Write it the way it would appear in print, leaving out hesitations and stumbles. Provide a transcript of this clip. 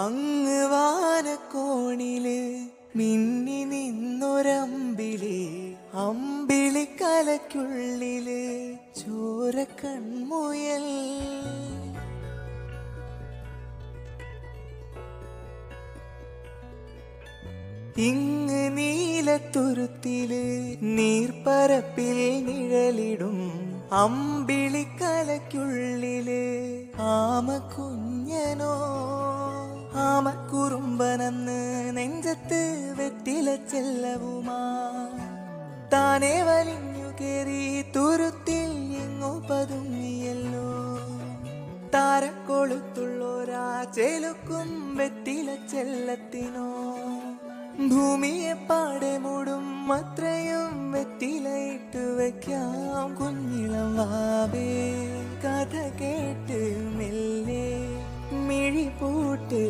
അങ്ങ് വാനക്കോണില് മിന്നി നിന്നൊരമ്പിളി, അമ്പിളിക്കലയ്ക്കുള്ളില് ചോരക്കൺമുയൽ. ഇങ്ങ് നീലത്തുരുത്തില് നീർപ്പരപ്പിൽ നിഴലിടും അമ്പിളിക്കലയ്ക്കുള്ളില് ആമക്കുഞ്ഞനോ. ആമക്കുറുമ്പനെന്ന് നെഞ്ചത്ത് വെറ്റില ചെല്ലവുമാ താനെ വലിഞ്ഞു കേറി തുരുത്തിൽ എങ്ങോ പതുങ്ങിയല്ലോ. താരക്കൊളുത്തുള്ളോരാ ചെലുക്കും വെറ്റില ചെല്ലത്തിനോ ഭൂമിയെ പാടെ മൂടും അത്രയും വെറ്റിലയിട്ട് വയ്ക്കാം കുഞ്ഞിളം വാവേ. കഥ കേട്ട് മെല്ലെ മിഴി പൂട്ട്